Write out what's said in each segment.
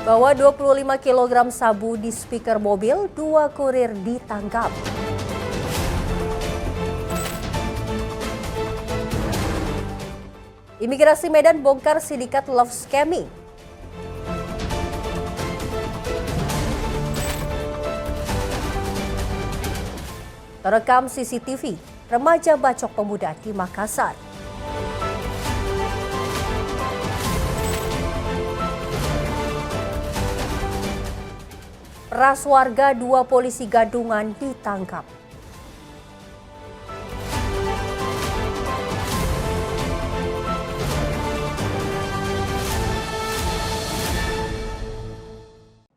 Bawa 25 kg sabu di speaker mobil, 2 kurir ditangkap. Imigrasi Medan bongkar sindikat love scamming. Terekam CCTV, remaja bacok pemuda di Makassar. Peras warga 2 polisi gadungan ditangkap.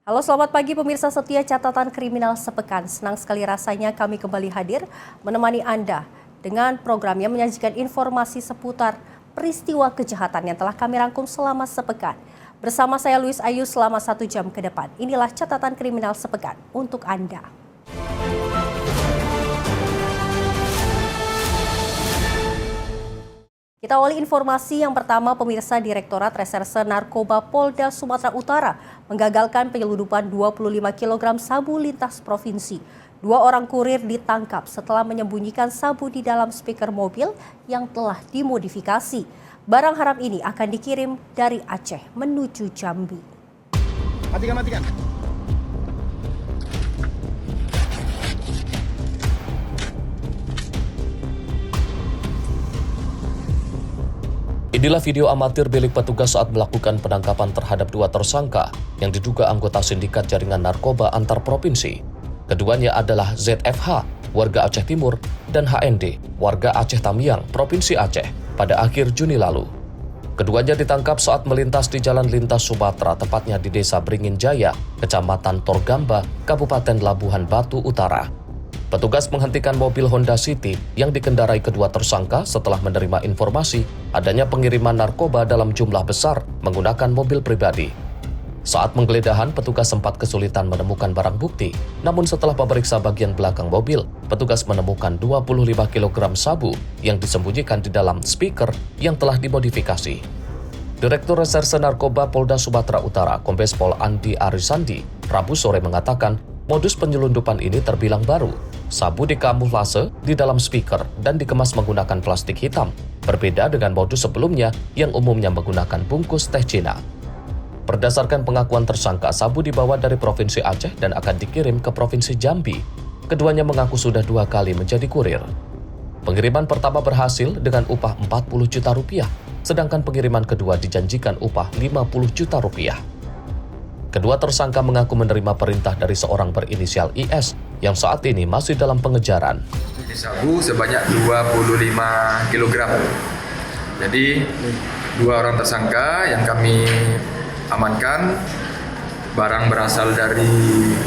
Halo, selamat pagi pemirsa setia catatan kriminal sepekan. Senang sekali rasanya kami kembali hadir menemani Anda dengan program yang menyajikan informasi seputar peristiwa kejahatan yang telah kami rangkum selama sepekan. Bersama saya Luis Ayu selama 1 jam ke depan. Inilah catatan kriminal sepekan untuk Anda. Kita awali informasi yang pertama, pemirsa. Direktorat Reserse Narkoba Polda Sumatera Utara menggagalkan penyelundupan 25 kg sabu lintas provinsi. 2 orang kurir ditangkap setelah menyembunyikan sabu di dalam speaker mobil yang telah dimodifikasi. Barang haram ini akan dikirim dari Aceh menuju Jambi. Matikan. Inilah video amatir milik petugas saat melakukan penangkapan terhadap 2 tersangka yang diduga anggota sindikat jaringan narkoba antar provinsi. Keduanya adalah ZFH, warga Aceh Timur, dan HND, warga Aceh Tamiang, Provinsi Aceh, pada akhir Juni lalu. Keduanya ditangkap saat melintas di jalan lintas Sumatera, tepatnya di Desa Beringin Jaya, Kecamatan Torgamba, Kabupaten Labuhan Batu Utara. Petugas menghentikan mobil Honda City yang dikendarai kedua tersangka setelah menerima informasi adanya pengiriman narkoba dalam jumlah besar menggunakan mobil pribadi. Saat penggeledahan, petugas sempat kesulitan menemukan barang bukti, namun setelah memeriksa bagian belakang mobil, petugas menemukan 25 kg sabu yang disembunyikan di dalam speaker yang telah dimodifikasi. Direktur Reserse Narkoba Polda Sumatera Utara, Kombes Pol Andi Arisandi, Rabu sore mengatakan modus penyelundupan ini terbilang baru. Sabu dikamuflase di dalam speaker dan dikemas menggunakan plastik hitam, berbeda dengan modus sebelumnya yang umumnya menggunakan bungkus teh Cina. Berdasarkan pengakuan tersangka, sabu dibawa dari Provinsi Aceh dan akan dikirim ke Provinsi Jambi. Keduanya mengaku sudah 2 kali menjadi kurir. Pengiriman pertama berhasil dengan upah 40 juta rupiah, sedangkan pengiriman kedua dijanjikan upah 50 juta rupiah. Kedua tersangka mengaku menerima perintah dari seorang berinisial IS yang saat ini masih dalam pengejaran. Sabu sebanyak 25 kg. Jadi 2 orang tersangka yang kami amankan, barang berasal dari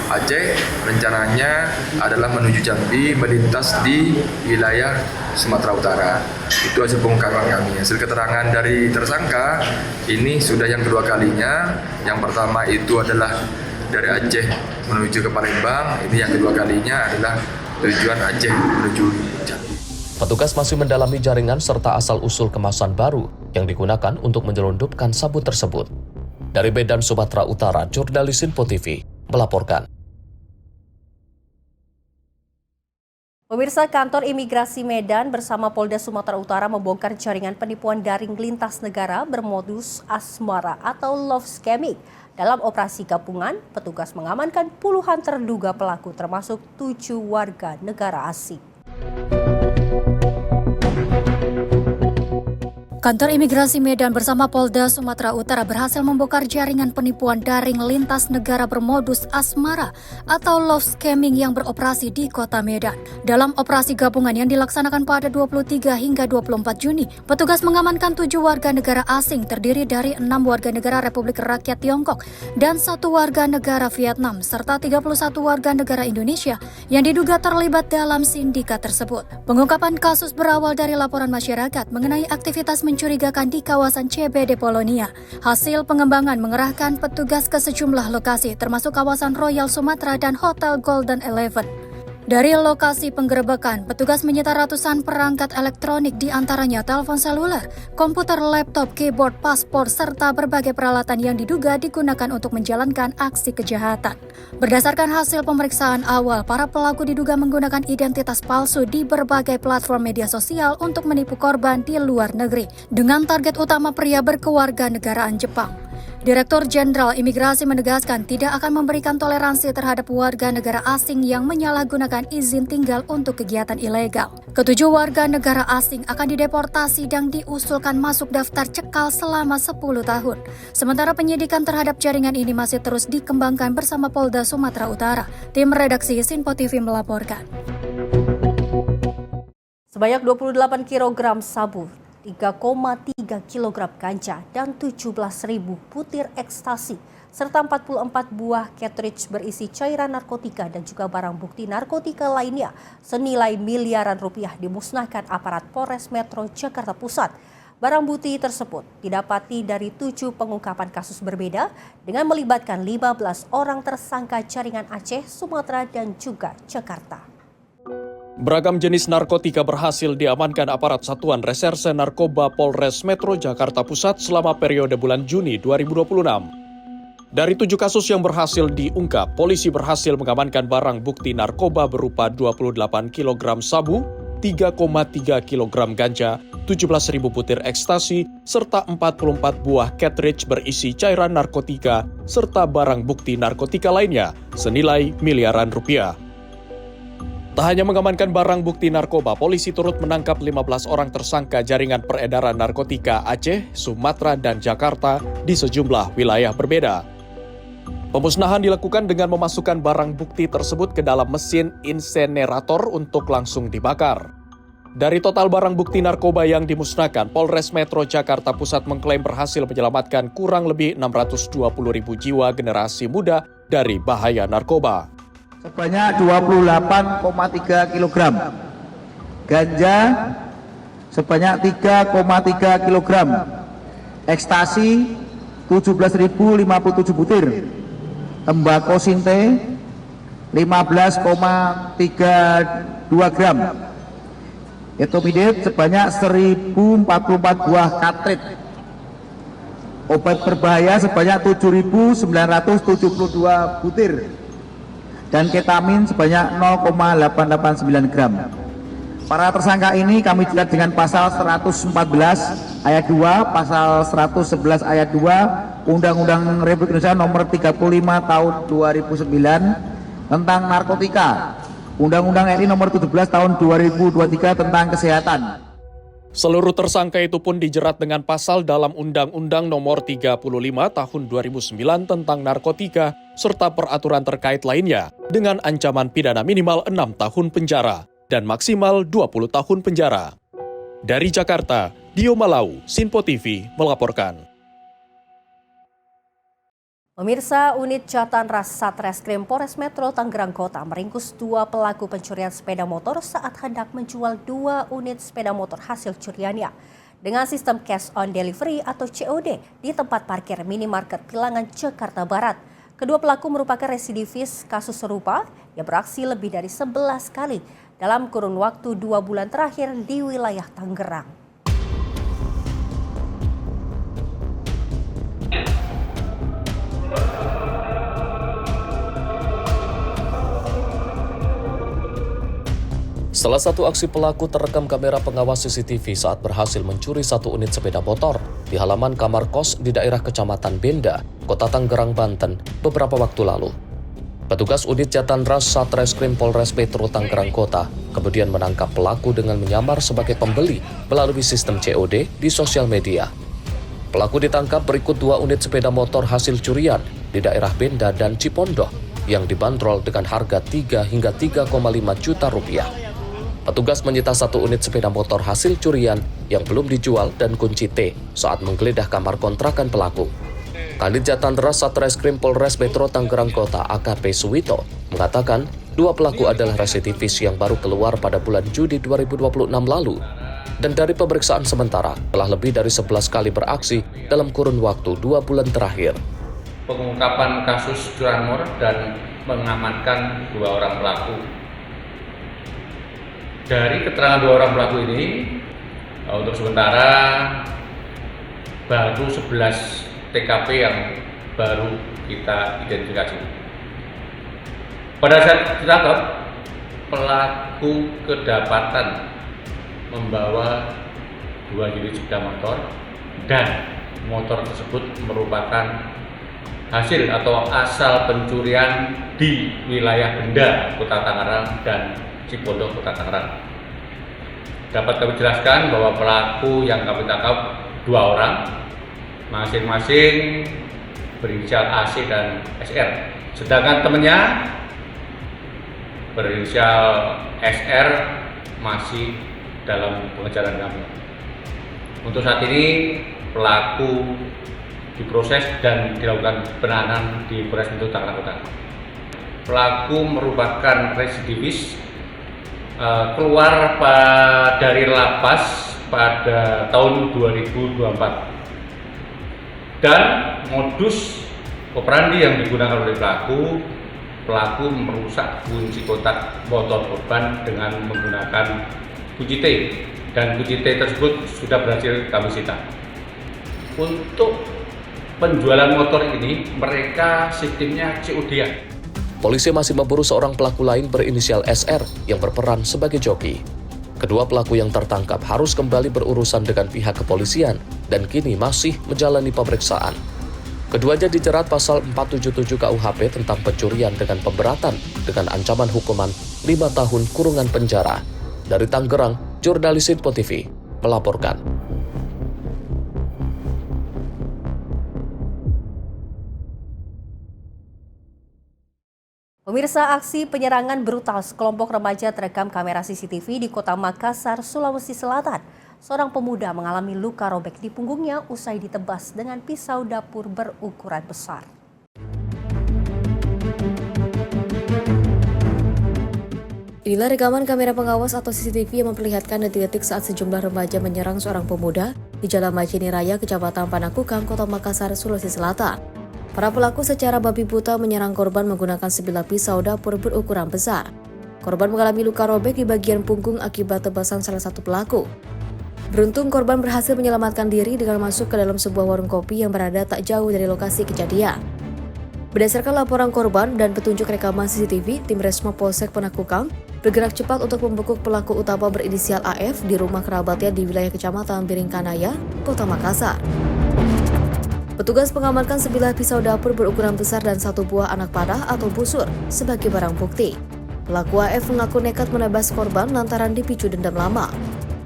Aceh, rencananya adalah menuju Jambi, melintas di wilayah Sumatera Utara. Itu hasil pengungkapan kami. Hasil keterangan dari tersangka, ini sudah yang kedua kalinya. Yang pertama itu adalah dari Aceh menuju ke Palembang, ini yang kedua kalinya adalah tujuan Aceh menuju Jambi. Petugas masih mendalami jaringan serta asal-usul kemasan baru yang digunakan untuk menyelundupkan sabu tersebut. Dari Medan, Sumatera Utara, jurnalis Info TV melaporkan. Pemirsa, kantor imigrasi Medan bersama Polda Sumatera Utara membongkar jaringan penipuan daring lintas negara bermodus asmara atau love scamming. Dalam operasi gabungan, petugas mengamankan puluhan terduga pelaku termasuk 7 warga negara asing. Kantor Imigrasi Medan bersama Polda Sumatera Utara berhasil membongkar jaringan penipuan daring lintas negara bermodus asmara atau love scamming yang beroperasi di Kota Medan. Dalam operasi gabungan yang dilaksanakan pada 23 hingga 24 Juni, petugas mengamankan 7 warga negara asing terdiri dari 6 warga negara Republik Rakyat Tiongkok dan 1 warga negara Vietnam serta 31 warga negara Indonesia yang diduga terlibat dalam sindikat tersebut. Pengungkapan kasus berawal dari laporan masyarakat mengenai aktivitas mencurigakan di kawasan CBD Polonia. Hasil pengembangan mengerahkan petugas ke sejumlah lokasi termasuk kawasan Royal Sumatera dan Hotel Golden Eleven. Dari lokasi penggerebekan, petugas menyita ratusan perangkat elektronik di antaranya telepon seluler, komputer, laptop, keyboard, paspor, serta berbagai peralatan yang diduga digunakan untuk menjalankan aksi kejahatan. Berdasarkan hasil pemeriksaan awal, para pelaku diduga menggunakan identitas palsu di berbagai platform media sosial untuk menipu korban di luar negeri, dengan target utama pria berkewarganegaraan Jepang. Direktur Jenderal Imigrasi menegaskan tidak akan memberikan toleransi terhadap warga negara asing yang menyalahgunakan izin tinggal untuk kegiatan ilegal. Ketujuh warga negara asing akan dideportasi dan diusulkan masuk daftar cekal selama 10 tahun. Sementara penyidikan terhadap jaringan ini masih terus dikembangkan bersama Polda Sumatera Utara. Tim redaksi Sinpo TV melaporkan. Sebanyak 28 kg sabu, 3,3 kg ganja, dan 17.000 butir ekstasi, serta 44 buah cartridge berisi cairan narkotika dan juga barang bukti narkotika lainnya senilai miliaran rupiah dimusnahkan aparat Polres Metro Jakarta Pusat. Barang bukti tersebut didapati dari 7 pengungkapan kasus berbeda dengan melibatkan 15 orang tersangka jaringan Aceh, Sumatera, dan juga Jakarta. Beragam jenis narkotika berhasil diamankan aparat Satuan Reserse Narkoba Polres Metro Jakarta Pusat selama periode bulan Juni 2026. Dari 7 kasus yang berhasil diungkap, polisi berhasil mengamankan barang bukti narkoba berupa 28 kg sabu, 3,3 kg ganja, 17.000 butir ekstasi, serta 44 buah cartridge berisi cairan narkotika, serta barang bukti narkotika lainnya senilai miliaran rupiah. Tak hanya mengamankan barang bukti narkoba, polisi turut menangkap 15 orang tersangka jaringan peredaran narkotika Aceh, Sumatera, dan Jakarta di sejumlah wilayah berbeda. Pemusnahan dilakukan dengan memasukkan barang bukti tersebut ke dalam mesin insenerator untuk langsung dibakar. Dari total barang bukti narkoba yang dimusnahkan, Polres Metro Jakarta Pusat mengklaim berhasil menyelamatkan kurang lebih 620.000 jiwa generasi muda dari bahaya narkoba. Sebanyak 28,3 kg ganja, sebanyak 3,3 kg ekstasi, 17.057 butir tembakau sinte, 15,32 gram etomidate, sebanyak 1.044 buah katrit obat berbahaya sebanyak 7.972 butir dan ketamin sebanyak 0,889 gram. Para tersangka ini kami jerat dengan pasal 114 ayat 2, pasal 111 ayat 2 Undang-Undang Republik Indonesia nomor 35 tahun 2009 tentang narkotika, Undang-Undang RI nomor 17 tahun 2023 tentang kesehatan. Seluruh tersangka itu pun dijerat dengan pasal dalam Undang-Undang Nomor 35 Tahun 2009 tentang narkotika serta peraturan terkait lainnya dengan ancaman pidana minimal 6 tahun penjara dan maksimal 20 tahun penjara. Dari Jakarta, Dio Malau, Sinpo TV melaporkan. Pemirsa, unit Jatanras Satreskrim Polres Metro Tangerang Kota meringkus 2 pelaku pencurian sepeda motor saat hendak menjual 2 unit sepeda motor hasil curiannya dengan sistem cash on delivery atau COD di tempat parkir minimarket Pilangan, Jakarta Barat. Kedua pelaku merupakan residivis kasus serupa yang beraksi lebih dari 11 kali dalam kurun waktu 2 bulan terakhir di wilayah Tangerang. Salah satu aksi pelaku terekam kamera pengawas CCTV saat berhasil mencuri 1 unit sepeda motor di halaman kamar kos di daerah Kecamatan Benda, Kota Tangerang, Banten, beberapa waktu lalu. Petugas unit Jatanras Satreskrim Polres Metro Tangerang Kota kemudian menangkap pelaku dengan menyamar sebagai pembeli melalui sistem COD di sosial media. Pelaku ditangkap berikut 2 unit sepeda motor hasil curian di daerah Benda dan Cipondoh yang dibanderol dengan harga 3 hingga 3,5 juta rupiah. Petugas menyita 1 unit sepeda motor hasil curian yang belum dijual dan kunci T saat menggeledah kamar kontrakan pelaku. Kanit Jatanras Satreskrim Polres Metro Tangerang Kota AKP Suwito mengatakan 2 pelaku adalah residivis yang baru keluar pada bulan Juni 2026 lalu. Dan dari pemeriksaan sementara telah lebih dari 11 kali beraksi dalam kurun waktu 2 bulan terakhir. Pengungkapan kasus curanmor dan mengamankan 2 orang pelaku. Dari keterangan dua orang pelaku ini, untuk sementara baru 11 TKP yang baru kita identifikasi. Pada saat ditangkap, pelaku kedapatan membawa 2 unit sepeda motor dan motor tersebut merupakan hasil atau asal pencurian di wilayah Benda, Kota Tangerang dan Cipondo, Kota Tangerang. Dapat kami jelaskan bahwa pelaku yang kami tangkap 2 orang, masing-masing berinisial AC dan SR. Sedangkan temannya berinisial SR masih dalam pengejaran kami. Untuk saat ini pelaku diproses dan dilakukan penahanan di Polres Metro Tangerang Kota. Pelaku merupakan residivis, keluar dari lapas pada tahun 2024. Dan modus operandi yang digunakan oleh pelaku merusak kunci kotak motor korban dengan menggunakan kunci T, dan kunci T tersebut sudah berhasil kami sita. Untuk penjualan motor ini mereka sistemnya COD-an. Polisi masih memburu seorang pelaku lain berinisial SR yang berperan sebagai joki. Kedua pelaku yang tertangkap harus kembali berurusan dengan pihak kepolisian dan kini masih menjalani pemeriksaan. Keduanya dijerat pasal 477 KUHP tentang pencurian dengan pemberatan dengan ancaman hukuman 5 tahun kurungan penjara. Dari Tangerang, jurnalis Info TV melaporkan. Pemirsa, aksi penyerangan brutal sekelompok remaja terekam kamera CCTV di Kota Makassar, Sulawesi Selatan. Seorang pemuda mengalami luka robek di punggungnya usai ditebas dengan pisau dapur berukuran besar. Inilah rekaman kamera pengawas atau CCTV yang memperlihatkan detik-detik saat sejumlah remaja menyerang seorang pemuda di Jalan Majini Raya, Kecamatan Panakukang, Kota Makassar, Sulawesi Selatan. Para pelaku secara babi buta menyerang korban menggunakan sebilah pisau dapur berukuran besar. Korban mengalami luka robek di bagian punggung akibat tebasan salah satu pelaku. Beruntung korban berhasil menyelamatkan diri dengan masuk ke dalam sebuah warung kopi yang berada tak jauh dari lokasi kejadian. Berdasarkan laporan korban dan petunjuk rekaman CCTV, tim Resmo Polsek Panakukang bergerak cepat untuk membekuk pelaku utama berinisial AF di rumah kerabatnya di wilayah Kecamatan Biringkanaya, Kota Makassar. Petugas mengamankan sebilah pisau dapur berukuran besar dan 1 buah anak panah atau busur sebagai barang bukti. Pelaku AF mengaku nekat menebas korban lantaran dipicu dendam lama,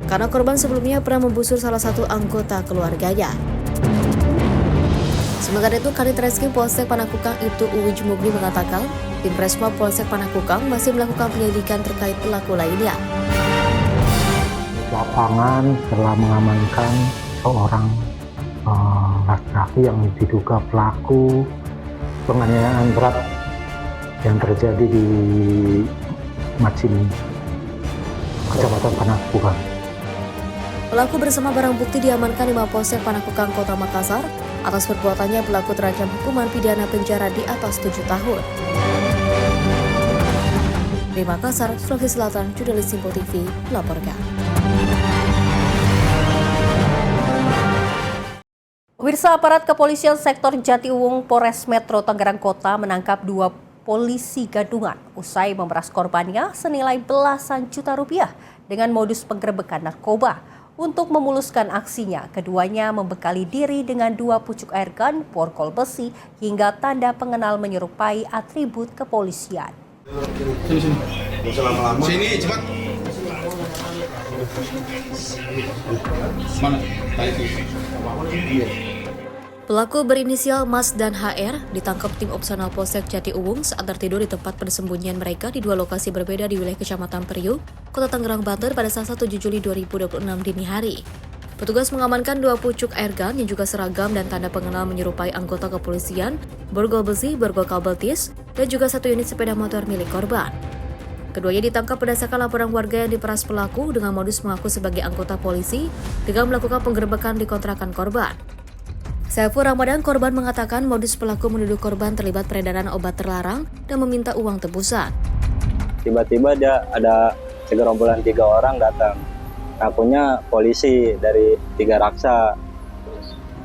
karena korban sebelumnya pernah membusur salah satu anggota keluarganya. Sementara itu, Kanit Reskrim Polsek Panakukang Ibtu Uwi Jumugli mengatakan, tim Resmo Polsek Panakukang masih melakukan penyelidikan terkait pelaku lainnya. Lapangan telah mengamankan seorang laki-laki yang diduga pelaku penganiayaan berat yang terjadi di Macini, Kecamatan Panakukang. Pelaku bersama barang bukti diamankan di Mapolsek Panakukang, Kota Makassar. Atas perbuatannya, pelaku terancam hukuman pidana penjara di atas 7 tahun. Di Makassar, Sulawesi Selatan, jurnalis Info TV melaporkan. Pemirsa, aparat kepolisian sektor Jatiuwung Polres Metro Tangerang Kota menangkap 2 polisi gadungan usai memeras korbannya senilai belasan juta rupiah dengan modus penggerebekan narkoba. Untuk memuluskan aksinya, keduanya membekali diri dengan 2 pucuk air gun, borgol besi, hingga tanda pengenal menyerupai atribut kepolisian. Sini, cepat. Mana? Pelaku berinisial Mas dan HR ditangkap tim opsional Polsek Jatiuwung saat tertidur di tempat persembunyian mereka di 2 lokasi berbeda di wilayah Kecamatan Periuk, Kota Tangerang, Banten pada 1 Juli 2026 dini hari. Petugas mengamankan 2 pucuk air gun yang juga seragam dan tanda pengenal menyerupai anggota kepolisian, borgol besi, borgol kabel tis, dan juga 1 unit sepeda motor milik korban. Keduanya ditangkap berdasarkan laporan warga yang diperas pelaku dengan modus mengaku sebagai anggota polisi dengan melakukan penggerebekan di kontrakan korban. Saiful Ramadan, korban, mengatakan modus pelaku menuduh korban terlibat peredaran obat terlarang dan meminta uang tebusan. Tiba-tiba dia ada segerombolan 3 orang datang. Ngakunya polisi dari 3 Raksa.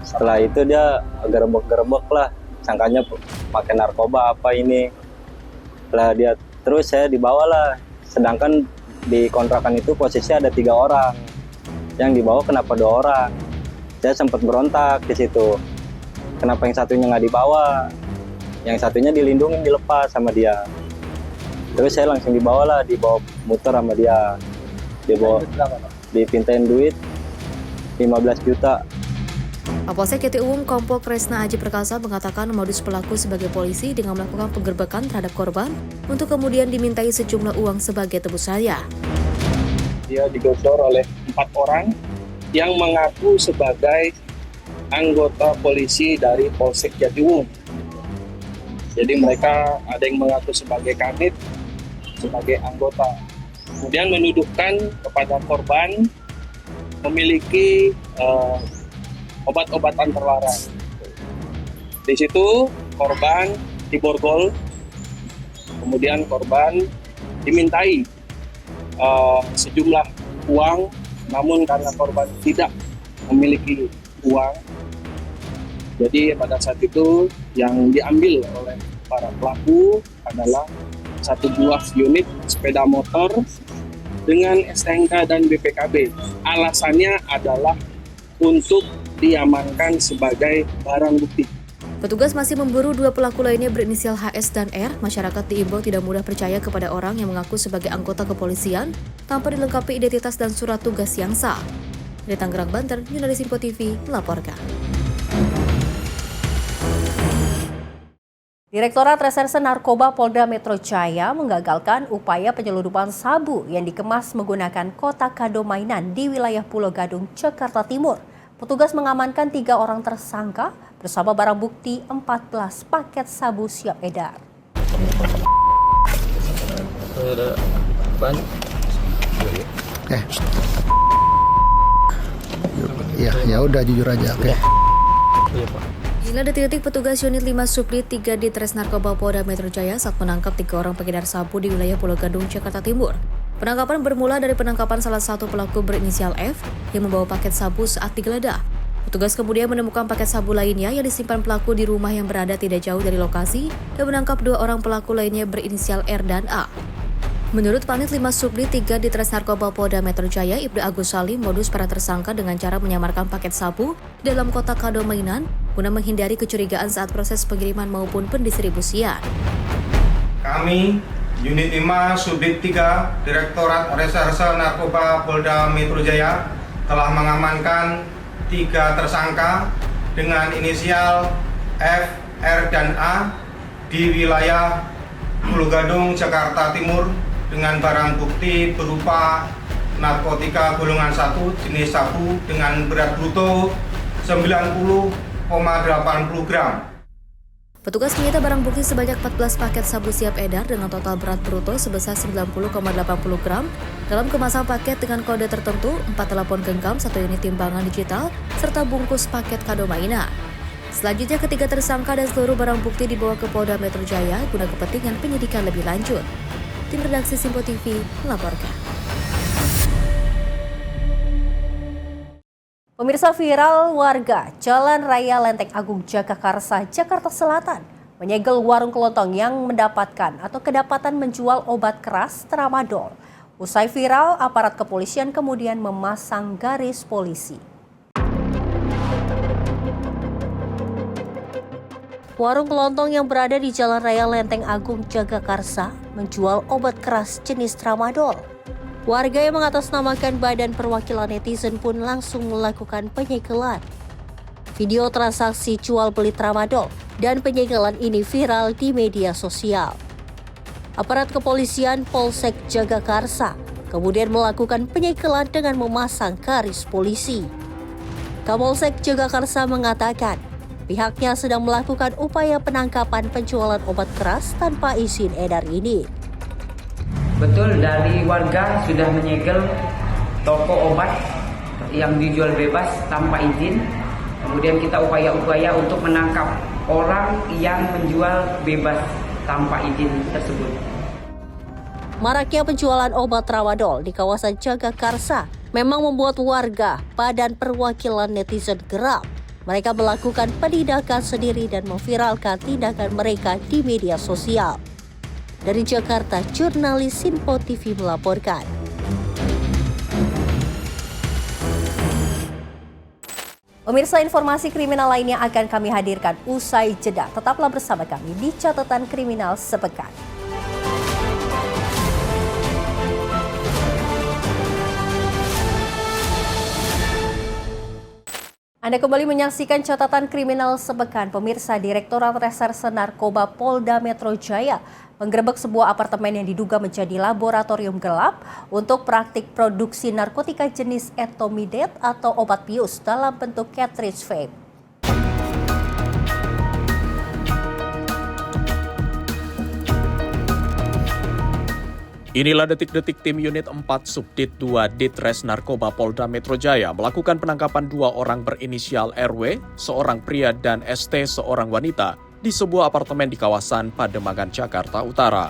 Setelah itu dia gerebek-gerebek lah, sangkanya pakai narkoba apa ini. Setelah dia terus saya dibawa lah, sedangkan di kontrakan itu posisi ada 3 orang. Yang dibawa kenapa 2 orang? Saya sempat berontak di situ. Kenapa yang satunya nggak dibawa? Yang satunya dilindungi, dilepas sama dia. Terus saya langsung dibawa muter sama dia. Dipintain duit 15 juta. Kapolsek Jatiuwung Kompol Kresna Aji Perkasa mengatakan modus pelaku sebagai polisi dengan melakukan penggerbekan terhadap korban untuk kemudian dimintai sejumlah uang sebagai tebusannya. Dia digosor oleh 4 orang yang mengaku sebagai anggota polisi dari Polsek Jatiuwung. Jadi mereka ada yang mengaku sebagai kanit, sebagai anggota. Kemudian menuduhkan kepada korban memiliki obat-obatan terlarang. Di situ korban diborgol, kemudian korban dimintai sejumlah uang, namun karena korban tidak memiliki uang, jadi pada saat itu yang diambil oleh para pelaku adalah 1 buah unit sepeda motor dengan STNK dan BPKB. Alasannya adalah untuk diamankan sebagai barang bukti. Petugas masih memburu 2 pelaku lainnya berinisial HS dan R. Masyarakat diimbau tidak mudah percaya kepada orang yang mengaku sebagai anggota kepolisian tanpa dilengkapi identitas dan surat tugas yang sah. Dari Tangerang, Banten, Jurnalis Info TV melaporkan. Direktorat Reserse Narkoba Polda Metro Jaya menggagalkan upaya penyelundupan sabu yang dikemas menggunakan kotak kado mainan di wilayah Pulau Gadung, Jakarta Timur. Petugas mengamankan 3 orang tersangka bersama barang bukti 14 paket sabu siap edar. Ya udah jujur aja, oke. Inilah detik-detik petugas unit 5 Subdit 3 di Tres Narkoba Polda Metro Jaya saat menangkap 3 orang pengedar sabu di wilayah Pulau Gadung, Jakarta Timur. Penangkapan bermula dari penangkapan salah satu pelaku berinisial F yang membawa paket sabu saat digeledah. Petugas kemudian menemukan paket sabu lainnya yang disimpan pelaku di rumah yang berada tidak jauh dari lokasi dan menangkap 2 orang pelaku lainnya berinisial R dan A. Menurut Panit 5 Subdit 3 di Tres Narkoba Polda Metro Jaya, Ibda Agus Salim, modus para tersangka dengan cara menyamarkan paket sabu dalam kotak kado mainan guna menghindari kecurigaan saat proses pengiriman maupun pendistribusian. Kami, Unit 5 Subdit 3, Direktorat Reserse Narkoba Polda Metro Jaya telah mengamankan 3 tersangka dengan inisial F, R, dan A di wilayah Pulau Gadung, Jakarta Timur dengan barang bukti berupa narkotika golongan 1 jenis sabu dengan berat bruto 90,80 gram. Petugas menyita barang bukti sebanyak 14 paket sabu siap edar dengan total berat bruto sebesar 90,80 gram dalam kemasan paket dengan kode tertentu, 4 telepon genggam, 1 unit timbangan digital, serta bungkus paket kado mainan. Selanjutnya ketiga tersangka dan seluruh barang bukti dibawa ke Polda Metro Jaya guna kepentingan penyidikan lebih lanjut. Tim redaksi Simpo TV melaporkan. Pemirsa, viral warga Jalan Raya Lenteng Agung Jagakarsa, Jakarta Selatan menyegel warung kelontong yang mendapatkan atau kedapatan menjual obat keras tramadol. Usai viral, aparat kepolisian kemudian memasang garis polisi. Warung kelontong yang berada di Jalan Raya Lenteng Agung Jagakarsa menjual obat keras jenis tramadol. Warga yang mengatasnamakan Badan Perwakilan Netizen pun langsung melakukan penyegelan. Video transaksi jual beli tramadol dan penyegelan ini viral di media sosial. Aparat kepolisian Polsek Jagakarsa kemudian melakukan penyegelan dengan memasang garis polisi. Kapolsek Jagakarsa mengatakan pihaknya sedang melakukan upaya penangkapan penjualan obat keras tanpa izin edar ini. Betul, dari warga sudah menyegel toko obat yang dijual bebas tanpa izin. Kemudian kita upaya-upaya untuk menangkap orang yang menjual bebas tanpa izin tersebut. Maraknya penjualan obat tramadol di kawasan Jagakarsa memang membuat warga dan perwakilan netizen geram. Mereka melakukan penindakan sendiri dan memviralkan tindakan mereka di media sosial. Dari Jakarta, jurnalis Sinpo TV melaporkan. Pemirsa, informasi kriminal lainnya akan kami hadirkan usai jeda. Tetaplah bersama kami di Catatan Kriminal Sepekan. Anda kembali menyaksikan Catatan Kriminal Sepekan. Pemirsa, Direktorat Reserse Narkoba Polda Metro Jaya menggerebek sebuah apartemen yang diduga menjadi laboratorium gelap untuk praktik produksi narkotika jenis etomidet atau obat bius dalam bentuk cartridge vape. Inilah detik-detik tim Unit 4 Subdit 2 Ditres Narkoba Polda Metro Jaya melakukan penangkapan 2 orang berinisial RW, seorang pria dan ST, seorang wanita, di sebuah apartemen di kawasan Pademangan, Jakarta Utara.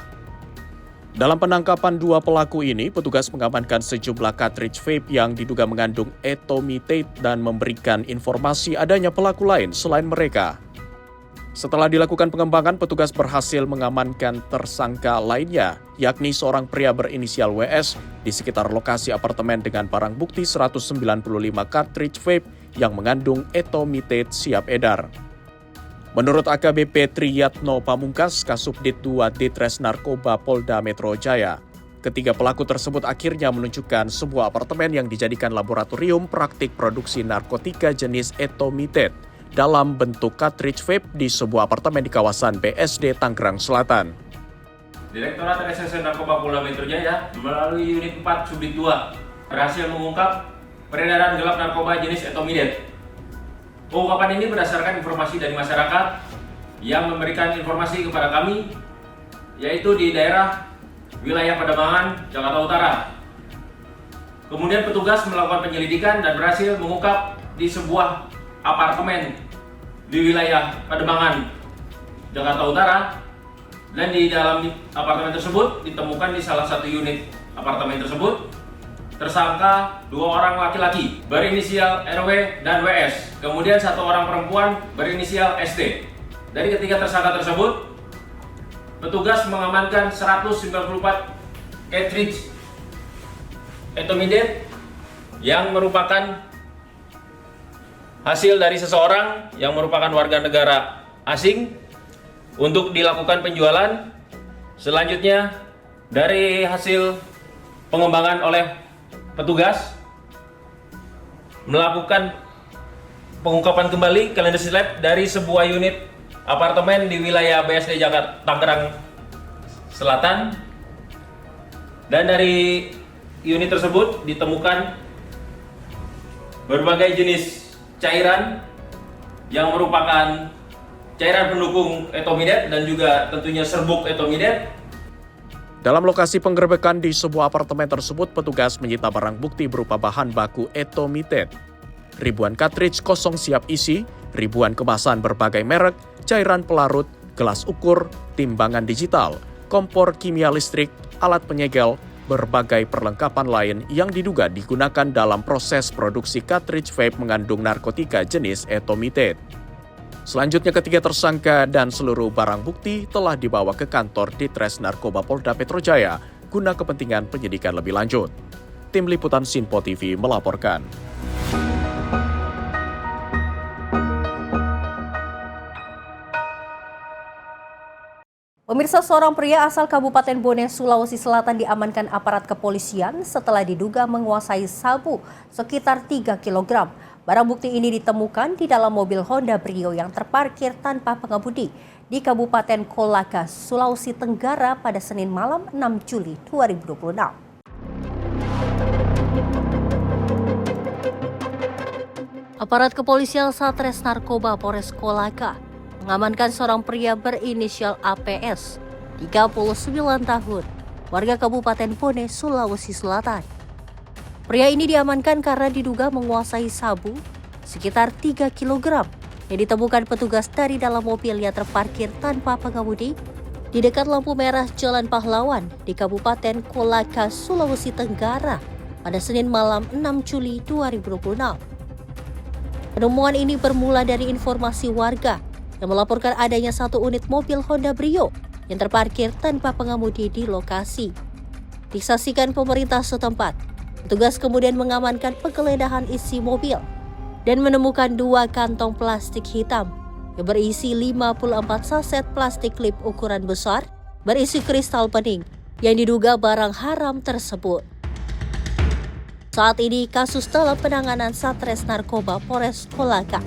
Dalam penangkapan 2 pelaku ini, petugas mengamankan sejumlah cartridge vape yang diduga mengandung etomitate dan memberikan informasi adanya pelaku lain selain mereka. Setelah dilakukan pengembangan, petugas berhasil mengamankan tersangka lainnya, yakni seorang pria berinisial WS di sekitar lokasi apartemen dengan barang bukti 195 cartridge vape yang mengandung etomitate siap edar. Menurut AKBP Triyatno Pamungkas, Kasubdit 2 Ditres Narkoba Polda Metro Jaya, ketiga pelaku tersebut akhirnya menunjukkan sebuah apartemen yang dijadikan laboratorium praktik produksi narkotika jenis etomitate dalam bentuk cartridge vape di sebuah apartemen di kawasan BSD Tangerang Selatan. Direktorat Reserse Narkoba Polda Metro Jaya melalui Unit 4 Subdit 2 berhasil mengungkap peredaran gelap narkoba jenis etomidet. Pengungkapan ini berdasarkan informasi dari masyarakat yang memberikan informasi kepada kami, yaitu di daerah wilayah Pademangan, Jakarta Utara. Kemudian petugas melakukan penyelidikan dan berhasil mengungkap di sebuah apartemen di wilayah Pademangan, Jakarta Utara, dan di dalam apartemen tersebut ditemukan di salah satu unit apartemen tersebut tersangka 2 orang laki-laki berinisial RW dan WS, kemudian 1 orang perempuan berinisial ST. Dari ketiga tersangka tersebut, petugas mengamankan 194 cartridge etomidet yang merupakan hasil dari seseorang yang merupakan warga negara asing untuk dilakukan penjualan. Selanjutnya, dari hasil pengembangan oleh petugas melakukan pengungkapan kembali clandestine lab dari sebuah unit apartemen di wilayah BSD Jakarta Tangerang Selatan, dan dari unit tersebut ditemukan berbagai jenis cairan yang merupakan cairan pendukung etomidet dan juga tentunya serbuk etomidet. Dalam lokasi penggerebekan di sebuah apartemen tersebut, petugas menyita barang bukti berupa bahan baku etomidet, ribuan cartridge kosong siap isi, ribuan kemasan berbagai merek, cairan pelarut, gelas ukur, timbangan digital, kompor kimia listrik, alat penyegel, berbagai perlengkapan lain yang diduga digunakan dalam proses produksi cartridge vape mengandung narkotika jenis etomitate. Selanjutnya, ketiga tersangka dan seluruh barang bukti telah dibawa ke kantor Ditres Narkoba Polda Metro Jaya guna kepentingan penyidikan lebih lanjut. Tim Liputan Sinpo TV melaporkan. Pemirsa, seorang pria asal Kabupaten Bone, Sulawesi Selatan diamankan aparat kepolisian setelah diduga menguasai sabu sekitar 3 kg. Barang bukti ini ditemukan di dalam mobil Honda Brio yang terparkir tanpa pengemudi di Kabupaten Kolaka, Sulawesi Tenggara pada Senin malam 6 Juli 2026. Aparat kepolisian Satres Narkoba Polres Kolaka mengamankan seorang pria berinisial APS, 39 tahun, warga Kabupaten Bone, Sulawesi Selatan. Pria ini diamankan karena diduga menguasai sabu sekitar 3 kg yang ditemukan petugas dari dalam mobil yang terparkir tanpa pengemudi di dekat lampu merah Jalan Pahlawan di Kabupaten Kolaka, Sulawesi Tenggara pada Senin malam 6 Juli 2026. Penemuan ini bermula dari informasi warga yang melaporkan adanya satu unit mobil Honda Brio yang terparkir tanpa pengemudi di lokasi. Disaksikan pemerintah setempat, petugas kemudian mengamankan penggeledahan isi mobil dan menemukan 2 kantong plastik hitam yang berisi 54 saset plastik klip ukuran besar berisi kristal bening yang diduga barang haram tersebut. Saat ini kasus dalam penanganan Satres Narkoba Polres Kolaka.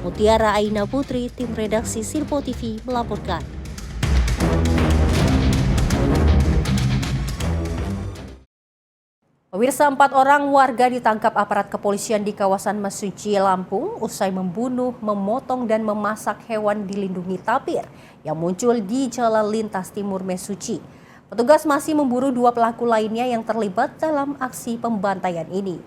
Mutiara Aina Putri, tim redaksi Sirpo TV melaporkan. Pemirsa, 4 orang warga ditangkap aparat kepolisian di kawasan Mesuji, Lampung usai membunuh, memotong dan memasak hewan dilindungi tapir yang muncul di Jalan Lintas Timur Mesuji. Petugas masih memburu 2 pelaku lainnya yang terlibat dalam aksi pembantaian ini.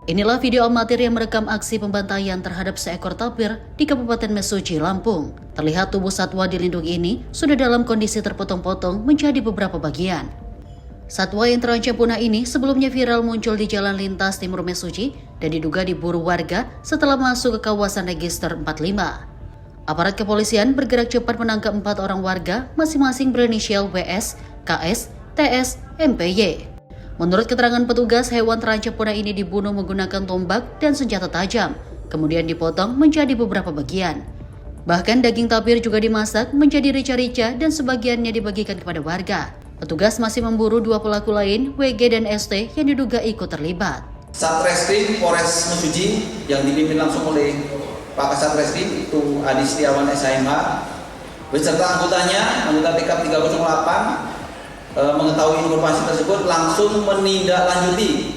Inilah video amatir yang merekam aksi pembantaian terhadap seekor tapir di Kabupaten Mesuji, Lampung. Terlihat tubuh satwa dilindungi ini sudah dalam kondisi terpotong-potong menjadi beberapa bagian. Satwa yang terancam punah ini sebelumnya viral muncul di Jalan Lintas Timur Mesuji dan diduga diburu warga setelah masuk ke kawasan Register 45. Aparat kepolisian bergerak cepat menangkap 4 orang warga masing-masing berinisial WS, KS, TS, MPY. Menurut keterangan petugas, hewan terancam punah ini dibunuh menggunakan tombak dan senjata tajam, kemudian dipotong menjadi beberapa bagian. Bahkan daging tapir juga dimasak menjadi rica-rica dan sebagiannya dibagikan kepada warga. Petugas masih memburu 2 pelaku lain, WG dan ST, yang diduga ikut terlibat. Satreskrim Polres Mesuji yang dipimpin langsung oleh Pak Satreskrim itu Adi Setiawan SHMH beserta anggotanya, anggota TK 308 mengetahui informasi tersebut langsung menindaklanjuti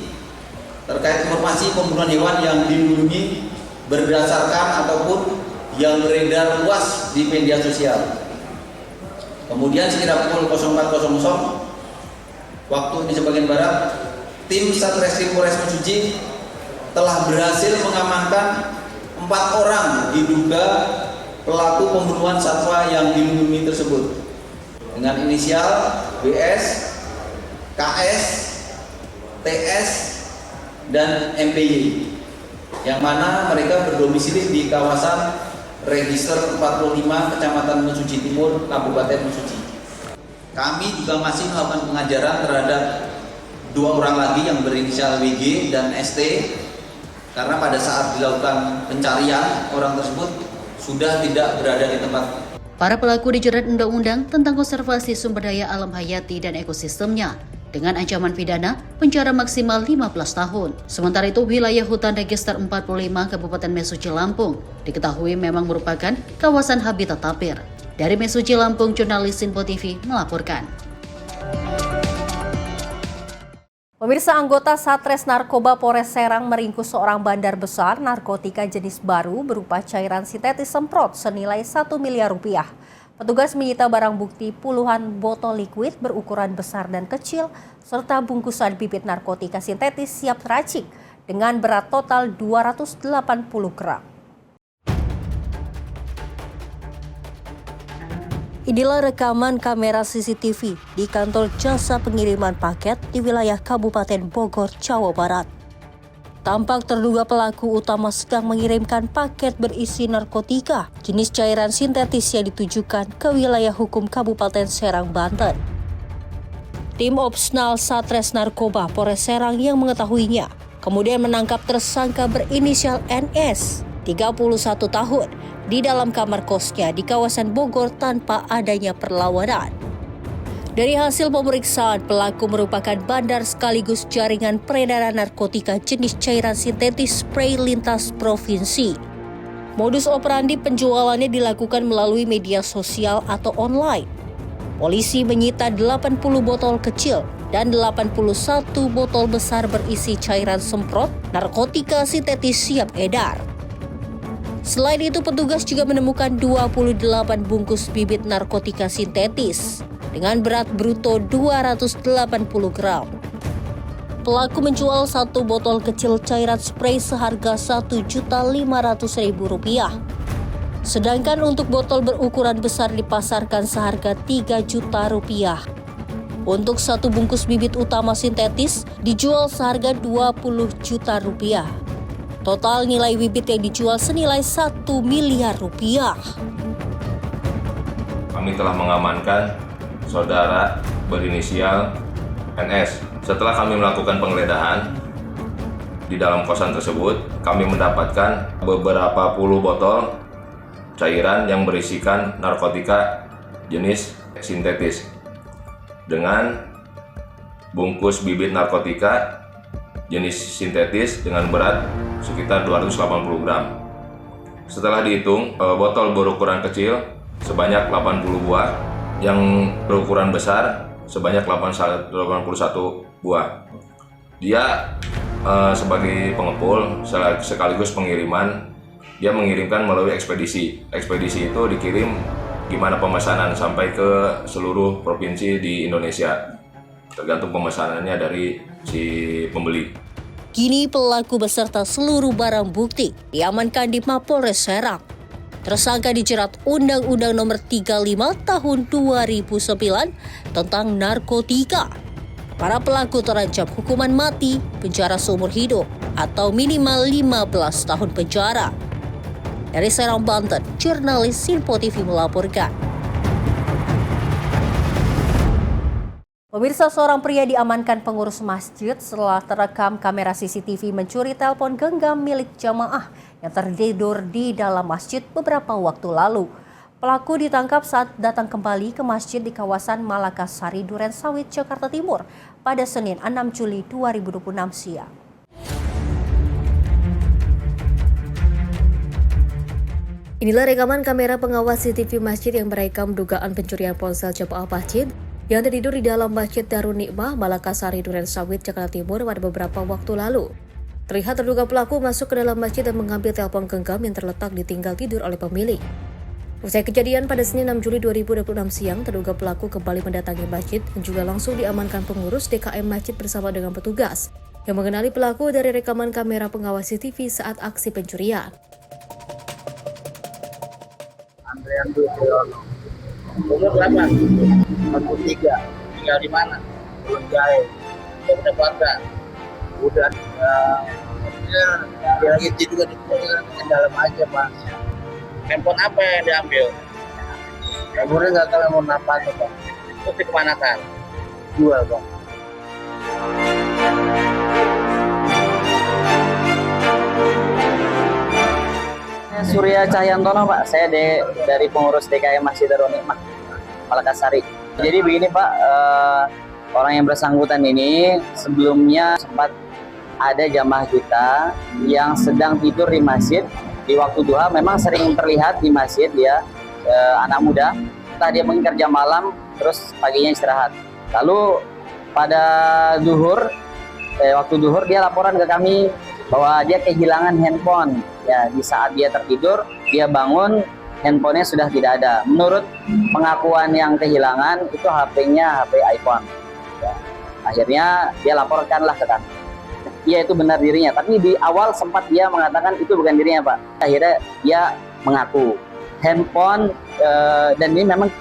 terkait informasi pembunuhan hewan yang dilindungi berdasarkan ataupun yang beredar luas di media sosial. Kemudian sekira pukul 04.00 waktu Indonesia bagian Barat, tim Satreskrim Polres Mesuji telah berhasil mengamankan 4 orang diduga pelaku pembunuhan satwa yang dilindungi tersebut dengan inisial WS, KS, TS, dan MPY yang mana mereka berdomisili di kawasan Register 45 Kecamatan Mesuji Timur, Kabupaten Mesuji. Kami juga masih melakukan pengajaran terhadap 2 orang lagi yang berinisial WG dan ST karena pada saat dilakukan pencarian orang tersebut sudah tidak berada di tempat. Para pelaku dijerat Undang-Undang tentang Konservasi Sumber Daya Alam Hayati dan Ekosistemnya dengan ancaman pidana penjara maksimal 15 tahun. Sementara itu, wilayah hutan Register 45 Kabupaten Mesuji, Lampung diketahui memang merupakan kawasan habitat tapir. Dari Mesuji, Lampung, jurnalis Sirpo TV melaporkan. Pemirsa, anggota Satres Narkoba Polres Serang meringkus seorang bandar besar narkotika jenis baru berupa cairan sintetis semprot senilai 1 miliar rupiah. Petugas menyita barang bukti puluhan botol liquid berukuran besar dan kecil serta bungkusan bibit narkotika sintetis siap racik dengan berat total 280 gram. Inilah rekaman kamera CCTV di kantor jasa pengiriman paket di wilayah Kabupaten Bogor, Jawa Barat. Tampak terduga pelaku utama sedang mengirimkan paket berisi narkotika jenis cairan sintetis yang ditujukan ke wilayah hukum Kabupaten Serang, Banten. Tim Opsnal Satres Narkoba Polres Serang yang mengetahuinya kemudian menangkap tersangka berinisial NS, 31 tahun, di dalam kamar kosnya di kawasan Bogor tanpa adanya perlawanan. Dari hasil pemeriksaan, pelaku merupakan bandar sekaligus jaringan peredaran narkotika jenis cairan sintetis spray lintas provinsi. Modus operandi penjualannya dilakukan melalui media sosial atau online. Polisi menyita 80 botol kecil dan 81 botol besar berisi cairan semprot narkotika sintetis siap edar. Selain itu, petugas juga menemukan 28 bungkus bibit narkotika sintetis dengan berat bruto 280 gram. Pelaku menjual satu botol kecil cairan spray seharga Rp1.500.000. Sedangkan untuk botol berukuran besar dipasarkan seharga Rp3 juta. Untuk satu bungkus bibit utama sintetis dijual seharga Rp20 juta. Total nilai bibit yang dijual senilai Rp1 miliar. Kami telah mengamankan saudara berinisial NS. Setelah kami melakukan penggeledahan di dalam kosan tersebut, kami mendapatkan beberapa puluh botol cairan yang berisikan narkotika jenis sintetis dengan bungkus bibit narkotika jenis sintetis dengan berat sekitar 280 gram. Setelah dihitung, botol berukuran kecil sebanyak 80 buah, yang berukuran besar sebanyak 81 buah. Dia sebagai pengepul sekaligus pengiriman, dia mengirimkan melalui ekspedisi. Ekspedisi itu dikirim gimana pemesanan sampai ke seluruh provinsi di Indonesia. Tergantung pemesanannya dari si pembeli. Kini pelaku beserta seluruh barang bukti diamankan di Mapolres Serang. Tersangka dijerat Undang-Undang Nomor 35 Tahun 2009 tentang narkotika. Para pelaku terancam hukuman mati, penjara seumur hidup, atau minimal 15 tahun penjara. Dari Serang, Banten, jurnalis Sinpo TV melaporkan. Pemirsa, seorang pria diamankan pengurus masjid setelah terekam kamera CCTV mencuri telepon genggam milik jamaah yang tertidur di dalam masjid beberapa waktu lalu. Pelaku ditangkap saat datang kembali ke masjid di kawasan Malakasari, Durensawit, Jakarta Timur pada Senin 6 Juli 2026 siang. Inilah rekaman kamera pengawas CCTV masjid yang merekam dugaan pencurian ponsel jemaah masjid yang tertidur di dalam Masjid Darun Nikmah, Malakasari, Durensawit, Jakarta Timur pada beberapa waktu lalu. Terlihat terduga pelaku masuk ke dalam masjid dan mengambil telepon genggam yang terletak ditinggal tidur oleh pemilik. Usai kejadian pada Senin 6 Juli 2026 siang, terduga pelaku kembali mendatangi masjid dan juga langsung diamankan pengurus DKM masjid bersama dengan petugas yang mengenali pelaku dari rekaman kamera pengawas CCTV saat aksi pencurian. Andrean Duyono. Umur berapa? 43. Tinggal di mana? Belum Jaya. Udah keluarga? Udah. Dia lagi tidur di dalam aja, Pak. Handphone apa yang diambil? Handphone nggak tahu handphone apa tuh, Pak. Terus dikemanakan? Jual, Pak. Surya Cahyantono, Pak. Saya dari pengurus DKM Masjid Darun Nikmah, Malakasari. Jadi begini, Pak, orang yang bersangkutan ini sebelumnya sempat ada jamaah kita yang sedang tidur di masjid di waktu duha. Memang sering terlihat di masjid dia anak muda, entah dia mengingkar jam malam terus paginya istirahat. Lalu pada waktu duhur dia laporan ke kami bahwa dia kehilangan handphone. Ya, di saat dia tertidur, dia bangun, handphonenya sudah tidak ada. Menurut pengakuan yang kehilangan, itu HP-nya HP iPhone. Ya, akhirnya dia laporkanlah ke kami. Iya, itu benar dirinya. Tapi di awal sempat dia mengatakan itu bukan dirinya, Pak. Akhirnya dia mengaku. Handphone, dan ini memang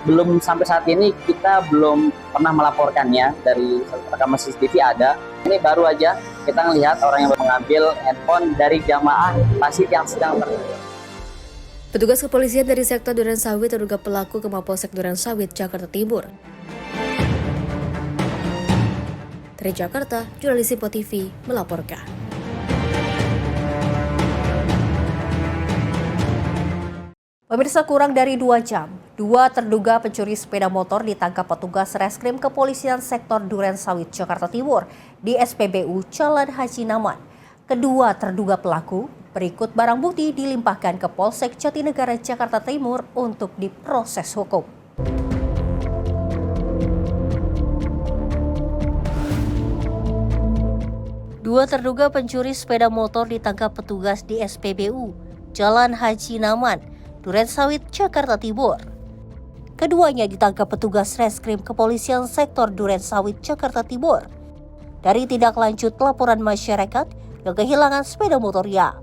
belum sampai saat ini kita belum pernah melaporkannya. Dari rekaman CCTV ada. Ini baru aja kita melihat orang yang mengambil handphone dari jamaah masjid yang sedang tertidur. Petugas kepolisian dari sektor Durensawit terduga pelaku ke Mapolsek Durensawit, Jakarta Timur. Dari Jakarta, jurnalis Sinpo TV melaporkan. Pemirsa, kurang dari 2 jam, 2 terduga pencuri sepeda motor ditangkap petugas Reskrim Kepolisian Sektor Durensawit, Jakarta Timur di SPBU Jalan Haji Naman. Kedua terduga pelaku berikut barang bukti dilimpahkan ke Polsek Jatinegara, Jakarta Timur untuk diproses hukum. Dua terduga pencuri sepeda motor ditangkap petugas di SPBU Jalan Haji Naman, Durensawit, Jakarta Timur. Keduanya ditangkap petugas Reskrim Kepolisian Sektor Durensawit, Jakarta Timur. dari tindak lanjut laporan masyarakat yang kehilangan sepeda motornya.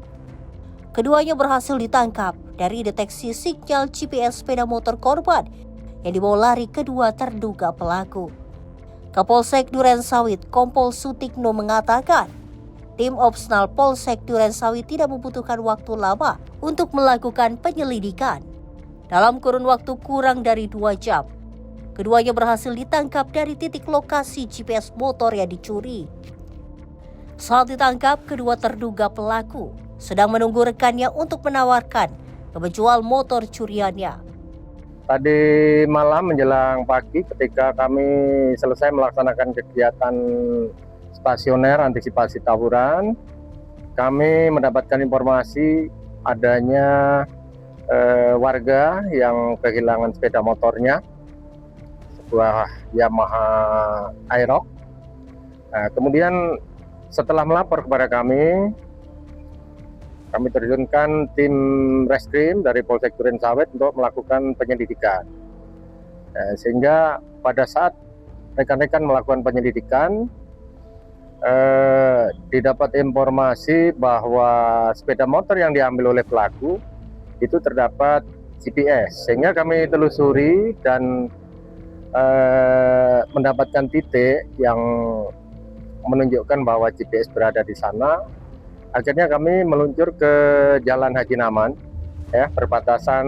Keduanya berhasil ditangkap dari deteksi sinyal GPS sepeda motor korban yang dibawa lari kedua terduga pelaku. Kapolsek Durensawit Kompol Sutikno mengatakan, tim opsional Polsek Durensawit tidak membutuhkan waktu lama untuk melakukan penyelidikan. Dalam kurun waktu kurang dari 2 jam, keduanya berhasil ditangkap dari titik lokasi GPS motor yang dicuri. Saat ditangkap, kedua terduga pelaku sedang menunggu rekannya untuk menawarkan penjual motor curiannya. Tadi malam menjelang pagi ketika kami selesai melaksanakan kegiatan stasioner antisipasi tawuran, kami mendapatkan informasi adanya warga yang kehilangan sepeda motornya, sebuah Yamaha Aerox. Nah, kemudian setelah melapor kepada kami terjunkan tim reskrim dari Polsek Durensawit untuk melakukan penyelidikan. Sehingga pada saat rekan-rekan melakukan penyelidikan, didapat informasi bahwa sepeda motor yang diambil oleh pelaku itu terdapat GPS. Sehingga kami telusuri dan mendapatkan titik yang menunjukkan bahwa GPS berada di sana. Akhirnya kami meluncur ke Jalan Haji Naman, perbatasan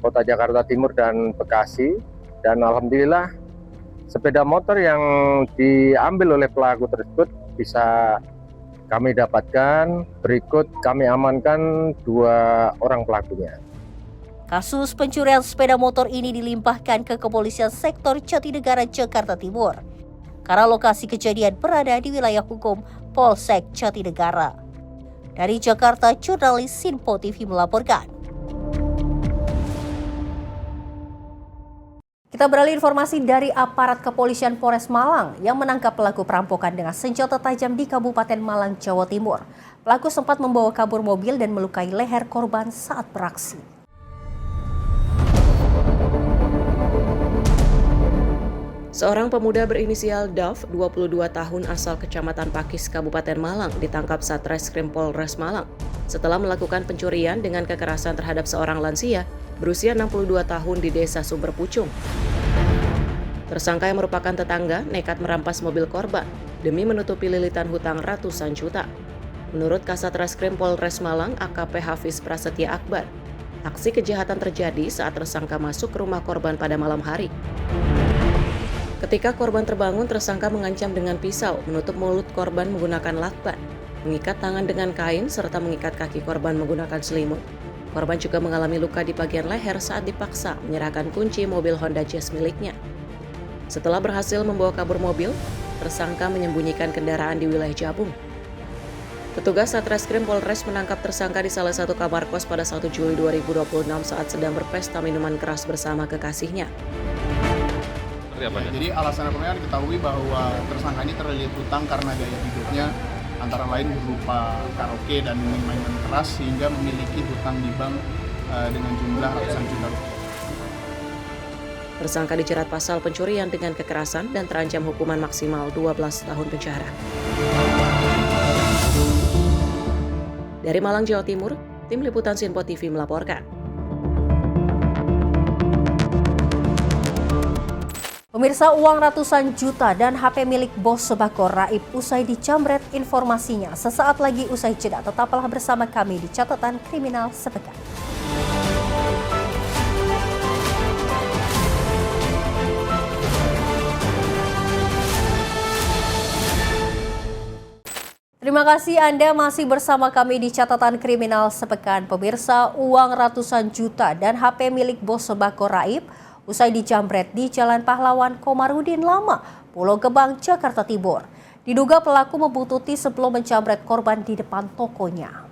Kota Jakarta Timur dan Bekasi. Dan alhamdulillah sepeda motor yang diambil oleh pelaku tersebut bisa kami dapatkan. Berikut kami amankan 2 orang pelakunya. Kasus pencurian sepeda motor ini dilimpahkan ke Kepolisian Sektor Jatinegara, Jakarta Timur, karena lokasi kejadian berada di wilayah hukum Polsek Jatinegara. Dari Jakarta, jurnalis Sinpo TV melaporkan. Kita beralih informasi dari aparat kepolisian Polres Malang yang menangkap pelaku perampokan dengan senjata tajam di Kabupaten Malang, Jawa Timur. Pelaku sempat membawa kabur mobil dan melukai leher korban saat beraksi. Seorang pemuda berinisial Dav, 22 tahun asal Kecamatan Pakis, Kabupaten Malang, ditangkap Satreskrim Polres Malang setelah melakukan pencurian dengan kekerasan terhadap seorang lansia berusia 62 tahun di Desa Sumber Pucung. Tersangka yang merupakan tetangga nekat merampas mobil korban demi menutupi lilitan hutang ratusan juta. Menurut Kasatreskrim Polres Malang AKP Hafiz Prasetya Akbar, aksi kejahatan terjadi saat tersangka masuk ke rumah korban pada malam hari. Ketika korban terbangun, tersangka mengancam dengan pisau, menutup mulut korban menggunakan lakban, mengikat tangan dengan kain, serta mengikat kaki korban menggunakan selimut. Korban juga mengalami luka di bagian leher saat dipaksa menyerahkan kunci mobil Honda Jazz miliknya. Setelah berhasil membawa kabur mobil, tersangka menyembunyikan kendaraan di wilayah Jabung. Petugas Satreskrim Polres menangkap tersangka di salah satu kamar kos pada 1 Juli 2026 saat sedang berpesta minuman keras bersama kekasihnya. Jadi alasan pokoknya diketahui bahwa tersangka ini terlilit hutang karena gaya hidupnya antara lain berupa karaoke dan minuman keras sehingga memiliki hutang di bank dengan jumlah ratusan juta rupiah. Tersangka dijerat pasal pencurian dengan kekerasan dan terancam hukuman maksimal 12 tahun penjara. Dari Malang, Jawa Timur, tim liputan Sinpo TV melaporkan. Pemirsa, uang ratusan juta dan HP milik bos sembako Raib usai dicamret. Informasinya sesaat lagi usai jeda. Tetaplah bersama kami di Catatan Kriminal Sepekan. Terima kasih Anda masih bersama kami di Catatan Kriminal Sepekan. Pemirsa, uang ratusan juta dan HP milik bos sembako Raib usai dijamret di Jalan Pahlawan Komarudin Lama, Pulau Gebang, Jakarta Timur. Diduga pelaku membuntuti sebelum menjamret korban di depan tokonya.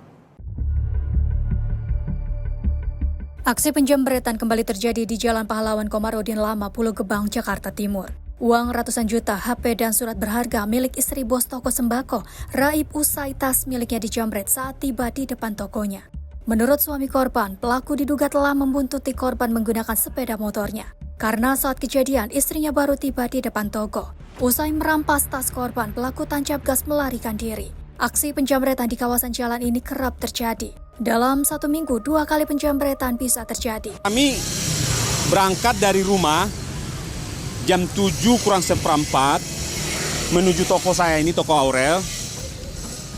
Aksi penjamretan kembali terjadi di Jalan Pahlawan Komarudin Lama, Pulau Gebang, Jakarta Timur. Uang ratusan juta, HP dan surat berharga milik istri bos toko sembako Raib usai tas miliknya dijamret saat tiba di depan tokonya. Menurut suami korban, pelaku diduga telah membuntuti korban menggunakan sepeda motornya. Karena saat kejadian istrinya baru tiba di depan toko. Usai merampas tas korban, pelaku tancap gas melarikan diri. Aksi penjamretan di kawasan jalan ini kerap terjadi. Dalam 1 minggu, 2 kali penjamretan bisa terjadi. Kami berangkat dari rumah jam 7 kurang seperempat menuju toko saya ini, toko Aurel.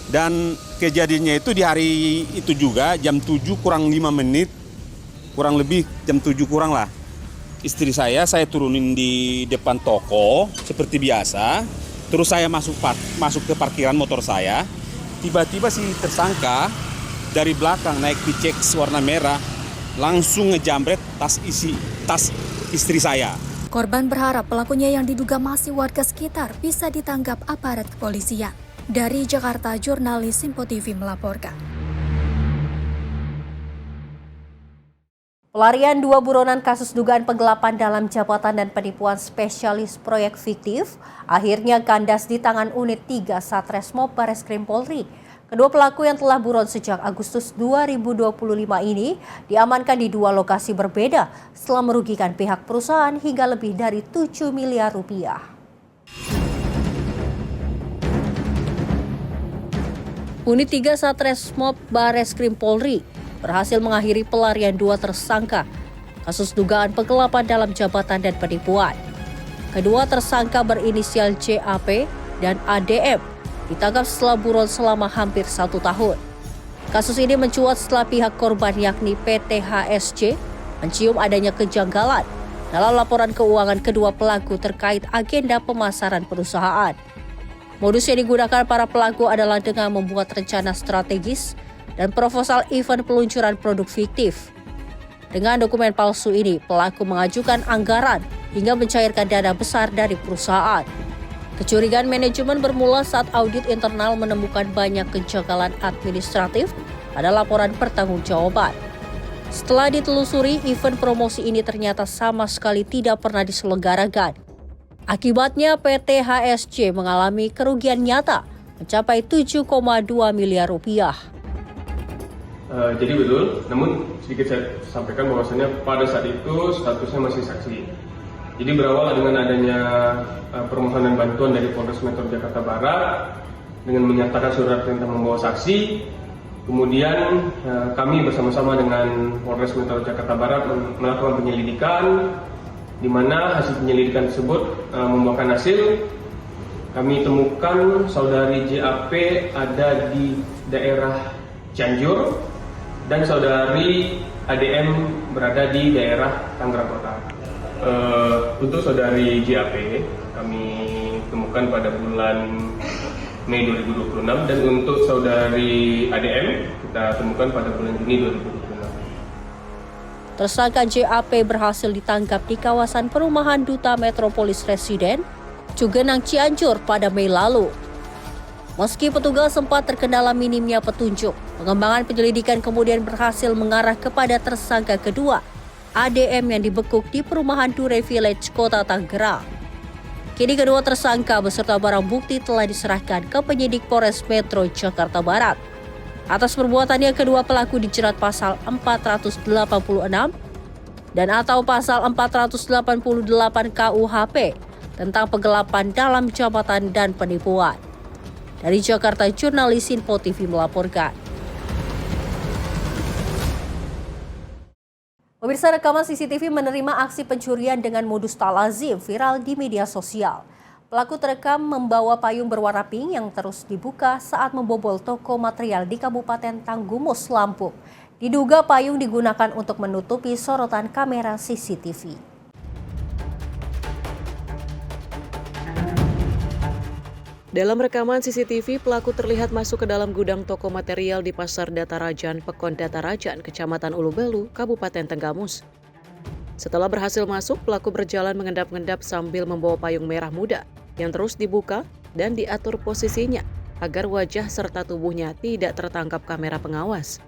Dan kejadiannya itu di hari itu juga jam 7 kurang 5 menit, kurang lebih jam 7 kurang lah. Istri saya turunin di depan toko seperti biasa. Terus saya masuk ke parkiran motor saya. Tiba-tiba si tersangka dari belakang naik PCX warna merah langsung ngejamret tas istri saya. Korban berharap pelakunya yang diduga masih warga sekitar bisa ditangkap aparat kepolisian. Dari Jakarta, jurnalis Simpo TV melaporkan. Pelarian 2 buronan kasus dugaan penggelapan dalam jabatan dan penipuan spesialis proyek fiktif akhirnya kandas di tangan unit 3 Satreskrim Barreskrim Polri. Kedua pelaku yang telah buron sejak Agustus 2025 ini diamankan di 2 lokasi berbeda setelah merugikan pihak perusahaan hingga lebih dari 7 miliar rupiah. Unit 3 Satreskrim Barreskrim Polri berhasil mengakhiri pelarian 2 tersangka kasus dugaan penggelapan dalam jabatan dan penipuan. Kedua tersangka berinisial JAP dan ADM ditangkap setelah buron selama hampir 1 tahun. Kasus ini mencuat setelah pihak korban yakni PT HSC mencium adanya kejanggalan dalam laporan keuangan kedua pelaku terkait agenda pemasaran perusahaan. Modus yang digunakan para pelaku adalah dengan membuat rencana strategis dan proposal event peluncuran produk fiktif. Dengan dokumen palsu ini, pelaku mengajukan anggaran hingga mencairkan dana besar dari perusahaan. Kecurigaan manajemen bermula saat audit internal menemukan banyak kejanggalan administratif pada laporan pertanggungjawaban. Setelah ditelusuri, event promosi ini ternyata sama sekali tidak pernah diselenggarakan. Akibatnya PT HSC mengalami kerugian nyata mencapai 7,2 miliar rupiah. Jadi betul, namun sedikit saya sampaikan bahwasannya pada saat itu statusnya masih saksi. Jadi berawal dengan adanya permohonan bantuan dari Polres Metro Jakarta Barat dengan menyatakan surat perintah membawa saksi. Kemudian kami bersama-sama dengan Polres Metro Jakarta Barat melakukan penyelidikan, di mana hasil penyelidikan tersebut membuahkan hasil. Kami temukan saudari JAP ada di daerah Cianjur dan saudari ADM berada di daerah Tangerang Kota. Untuk saudari JAP kami temukan pada bulan Mei 2026 dan untuk saudari ADM kita temukan pada bulan Juni 2026. Tersangka JAP berhasil ditangkap di kawasan perumahan Duta Metropolis Residen, Cugenang, Cianjur pada Mei lalu. Meski petugas sempat terkendala minimnya petunjuk, pengembangan penyelidikan kemudian berhasil mengarah kepada tersangka kedua, ADM yang dibekuk di perumahan Dure Village, Kota Tangerang. Kini kedua tersangka beserta barang bukti telah diserahkan ke penyidik Polres Metro Jakarta Barat. Atas perbuatannya kedua pelaku dijerat pasal 486 dan atau pasal 488 KUHP tentang penggelapan dalam jabatan dan penipuan. Dari Jakarta, jurnalis Simpo TV melaporkan. Pemirsa, rekaman CCTV menerima aksi pencurian dengan modus tak lazim viral di media sosial. Pelaku terekam membawa payung berwarna pink yang terus dibuka saat membobol toko material di Kabupaten Tanggumus, Lampung. Diduga payung digunakan untuk menutupi sorotan kamera CCTV. Dalam rekaman CCTV, pelaku terlihat masuk ke dalam gudang toko material di Pasar Datarajan, Pekon Datarajan, Kecamatan Ulubalu, Kabupaten Tanggamus. Setelah berhasil masuk, pelaku berjalan mengendap-endap sambil membawa payung merah muda yang terus dibuka dan diatur posisinya agar wajah serta tubuhnya tidak tertangkap kamera pengawas.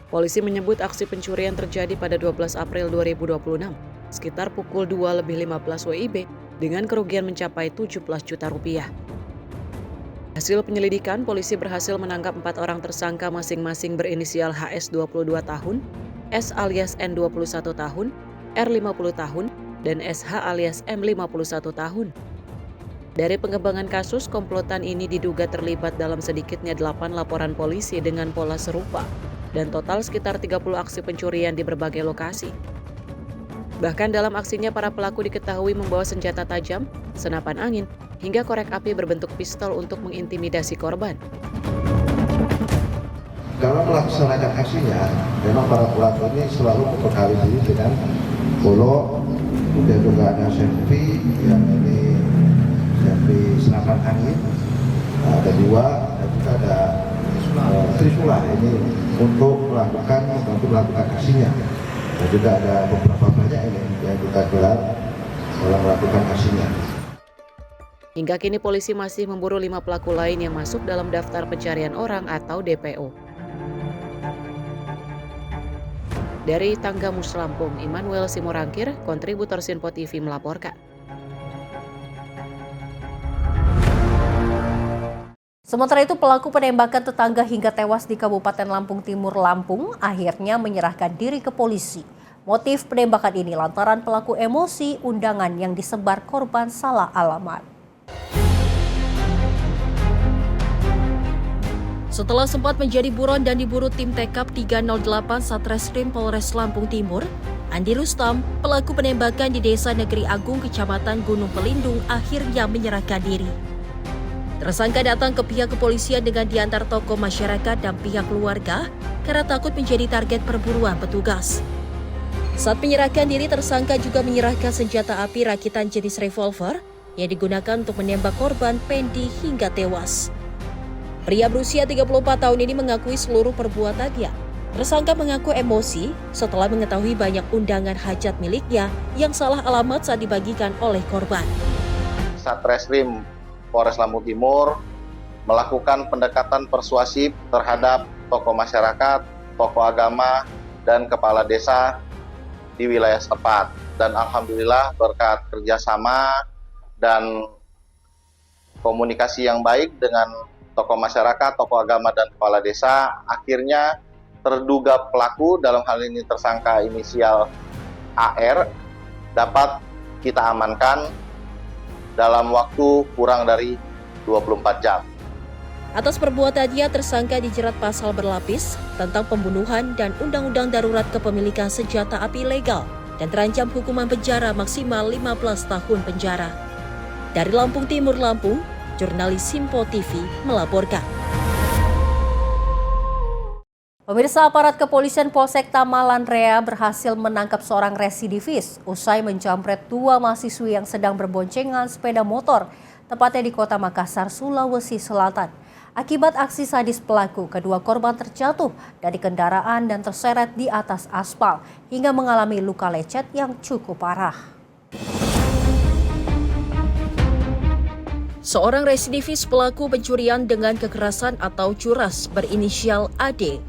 Polisi menyebut aksi pencurian terjadi pada 12 April 2026, sekitar pukul 2:15 WIB, dengan kerugian mencapai 17 juta rupiah. Hasil penyelidikan, polisi berhasil menangkap 4 orang tersangka masing-masing berinisial HS 22 tahun, S alias N 21 tahun, R 50 tahun, dan SH alias M 51 tahun. Dari pengembangan kasus, komplotan ini diduga terlibat dalam sedikitnya 8 laporan polisi dengan pola serupa, dan total sekitar 30 aksi pencurian di berbagai lokasi. Bahkan dalam aksinya para pelaku diketahui membawa senjata tajam, senapan angin, hingga korek api berbentuk pistol untuk mengintimidasi korban. Dalam melaksanakan aksinya, memang para pelaku ini selalu membekali diri dengan golok, kemudian juga ada safety, yang ini safety senapan angin, ada 2, dan juga ada trisula ini untuk melakukan aksinya. Dan juga ada beberapa banyak ini yang kita gelar dalam melakukan aksinya. Hingga kini polisi masih memburu 5 pelaku lain yang masuk dalam daftar pencarian orang atau DPO. Dari Tanggamus Lampung, Immanuel Simorangkir, kontributor Sinpo TV melaporkan. Sementara itu, pelaku penembakan tetangga hingga tewas di Kabupaten Lampung Timur, Lampung, akhirnya menyerahkan diri ke polisi. Motif penembakan ini lantaran pelaku emosi undangan yang disebar korban salah alamat. Setelah sempat menjadi buron dan diburu tim TKP 308 Satreskrim Polres Lampung Timur, Andi Rustam, pelaku penembakan di Desa Negeri Agung, Kecamatan Gunung Pelindung, akhirnya menyerahkan diri. Tersangka datang ke pihak kepolisian dengan diantar tokoh masyarakat dan pihak keluarga karena takut menjadi target perburuan petugas. Saat menyerahkan diri, tersangka juga menyerahkan senjata api rakitan jenis revolver yang digunakan untuk menembak korban Pendi hingga tewas. Pria berusia 34 tahun ini mengakui seluruh perbuatannya. Tersangka mengaku emosi setelah mengetahui banyak undangan hajat miliknya yang salah alamat saat dibagikan oleh korban. Satreskrim Polres Lampung Timur melakukan pendekatan persuasif terhadap tokoh masyarakat, tokoh agama, dan kepala desa di wilayah setempat. Dan alhamdulillah berkat kerjasama dan komunikasi yang baik dengan tokoh masyarakat, tokoh agama, dan kepala desa, akhirnya terduga pelaku, dalam hal ini tersangka inisial AR, dapat kita amankan dalam waktu kurang dari 24 jam. Atas perbuatannya, tersangka dijerat pasal berlapis tentang pembunuhan dan Undang-Undang Darurat Kepemilikan Senjata Api Ilegal dan terancam hukuman penjara maksimal 15 tahun penjara. Dari Lampung Timur, Lampung, jurnalis Sinpo TV melaporkan. Pemirsa, aparat kepolisian Polsek Tamalan Rea berhasil menangkap seorang residivis usai menjamret 2 mahasiswi yang sedang berboncengan sepeda motor, tepatnya di Kota Makassar, Sulawesi Selatan. Akibat aksi sadis pelaku, kedua korban terjatuh dari kendaraan dan terseret di atas aspal hingga mengalami luka lecet yang cukup parah. Seorang residivis pelaku pencurian dengan kekerasan atau curas berinisial AD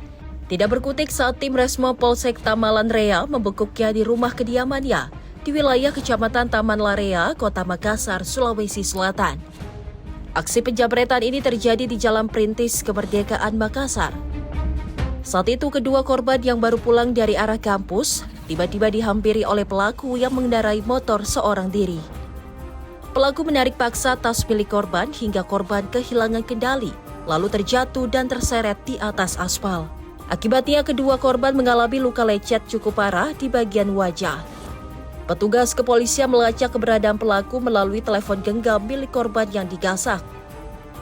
tidak berkutik saat tim Resmo Polsek Tamalan Rea membekuknya di rumah kediamannya di wilayah Kecamatan Taman Larea, Kota Makassar, Sulawesi Selatan. Aksi penjamretan ini terjadi di Jalan Perintis Kemerdekaan Makassar. Saat itu kedua korban yang baru pulang dari arah kampus tiba-tiba dihampiri oleh pelaku yang mengendarai motor seorang diri. Pelaku menarik paksa tas milik korban hingga korban kehilangan kendali, lalu terjatuh dan terseret di atas aspal. Akibatnya kedua korban mengalami luka lecet cukup parah di bagian wajah. Petugas kepolisian melacak keberadaan pelaku melalui telepon genggam milik korban yang digasak.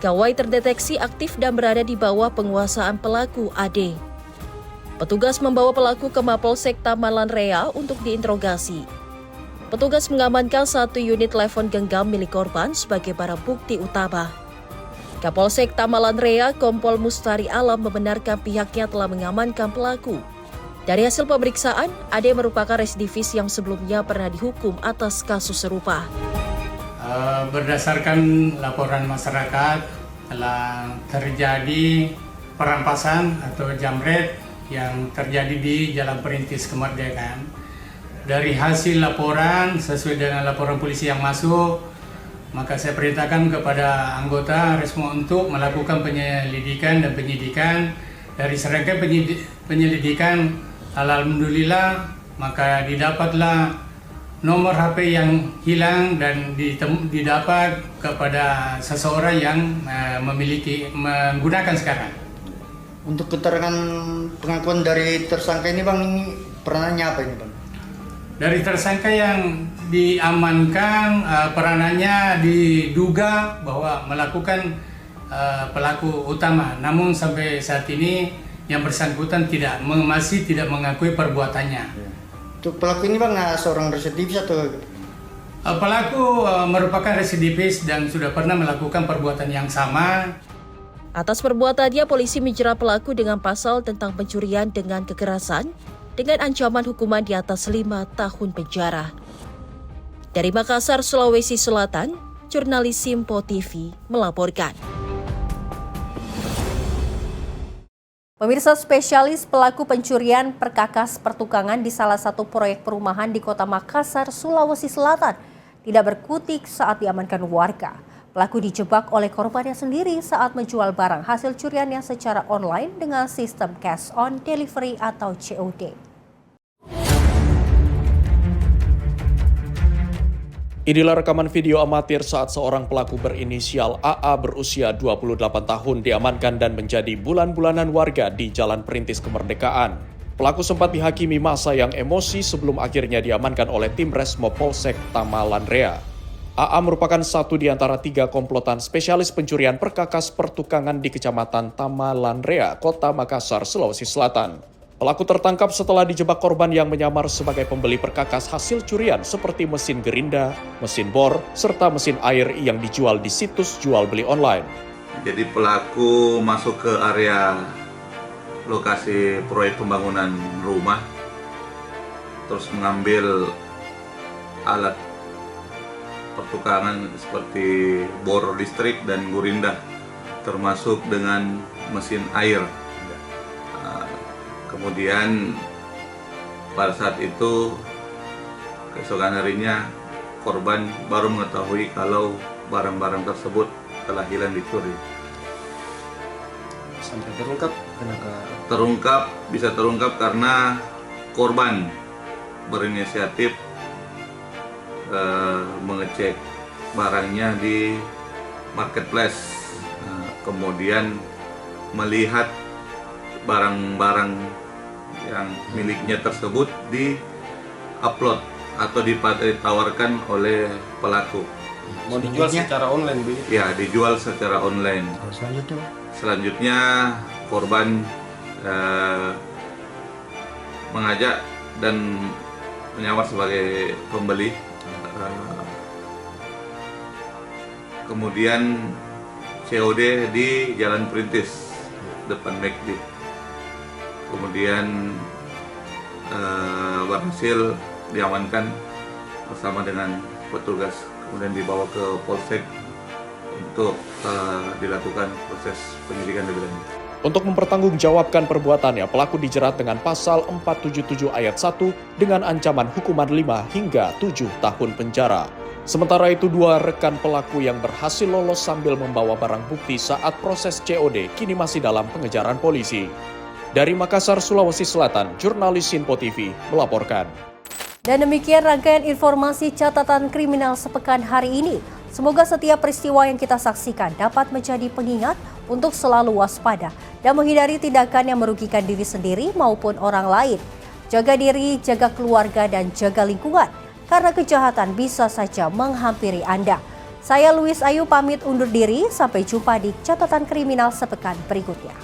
Gawai terdeteksi aktif dan berada di bawah penguasaan pelaku AD. Petugas membawa pelaku ke Mapolsek Tamalan Rea untuk diinterogasi. Petugas mengamankan 1 unit telepon genggam milik korban sebagai barang bukti utama. Kapolsek Tamalan Rea, Kompol Mustari Alam, membenarkan pihaknya telah mengamankan pelaku. Dari hasil pemeriksaan, Ade merupakan residivis yang sebelumnya pernah dihukum atas kasus serupa. Berdasarkan laporan masyarakat, telah terjadi perampasan atau jamret yang terjadi di Jalan Perintis Kemerdekaan. Dari hasil laporan, sesuai dengan laporan polisi yang masuk, maka saya perintahkan kepada anggota Resmo untuk melakukan penyelidikan dan penyidikan. Dari serangkaian penyelidikan, alhamdulillah maka didapatlah nomor HP yang hilang dan didapat kepada seseorang yang menggunakan sekarang. Untuk keterangan pengakuan dari tersangka ini Bang, ini peranannya apa ini Bang? Dari tersangka yang diamankan, peranannya diduga bahwa melakukan pelaku utama, namun sampai saat ini yang bersangkutan masih tidak mengakui perbuatannya. Untuk pelaku ini Bang, seorang residivis atau? Pelaku merupakan residivis dan sudah pernah melakukan perbuatan yang sama. Atas perbuatannya, polisi menjerat pelaku dengan pasal tentang pencurian dengan kekerasan dengan ancaman hukuman di atas 5 tahun penjara. Dari Makassar, Sulawesi Selatan, jurnalis Simpo TV melaporkan. Pemirsa, spesialis pelaku pencurian perkakas pertukangan di salah satu proyek perumahan di Kota Makassar, Sulawesi Selatan tidak berkutik saat diamankan warga. Pelaku dijebak oleh korbannya sendiri saat menjual barang hasil curiannya secara online dengan sistem cash on delivery atau COD. Inilah rekaman video amatir saat seorang pelaku berinisial AA berusia 28 tahun diamankan dan menjadi bulan-bulanan warga di Jalan Perintis Kemerdekaan. Pelaku sempat dihakimi massa yang emosi sebelum akhirnya diamankan oleh tim Resmo Polsek Tamalanrea. AA merupakan satu di antara 3 komplotan spesialis pencurian perkakas pertukangan di Kecamatan Tamalanrea, Kota Makassar, Sulawesi Selatan. Pelaku tertangkap setelah dijebak korban yang menyamar sebagai pembeli perkakas hasil curian seperti mesin gerinda, mesin bor, serta mesin air yang dijual di situs jual beli online. Jadi pelaku masuk ke area lokasi proyek pembangunan rumah, terus mengambil alat pertukangan seperti bor listrik dan gurinda, termasuk dengan mesin air. Kemudian pada saat itu, keesokan harinya korban baru mengetahui kalau barang-barang tersebut telah hilang dicuri. Sampai terungkap? Bisa terungkap karena korban berinisiatif mengecek barangnya di marketplace, kemudian melihat barang-barang yang miliknya tersebut di-upload atau ditawarkan oleh pelaku. Mau dijual secara online begitu? Ya, dijual secara online. Selanjutnya korban mengajak dan menyamar sebagai pembeli. Kemudian COD di Jalan Perintis depan McD. Kemudian berhasil diamankan bersama dengan petugas, kemudian dibawa ke Polsek untuk dilakukan proses penyidikan lebih lanjut. Untuk mempertanggungjawabkan perbuatannya, pelaku dijerat dengan pasal 477 ayat 1 dengan ancaman hukuman 5 hingga 7 tahun penjara. Sementara itu, 2 rekan pelaku yang berhasil lolos sambil membawa barang bukti saat proses COD kini masih dalam pengejaran polisi. Dari Makassar, Sulawesi Selatan, jurnalis Simpo TV melaporkan. Dan demikian rangkaian informasi catatan kriminal sepekan hari ini. Semoga setiap peristiwa yang kita saksikan dapat menjadi pengingat untuk selalu waspada dan menghindari tindakan yang merugikan diri sendiri maupun orang lain. Jaga diri, jaga keluarga, dan jaga lingkungan, karena kejahatan bisa saja menghampiri Anda. Saya Luis Ayu pamit undur diri, sampai jumpa di catatan kriminal sepekan berikutnya.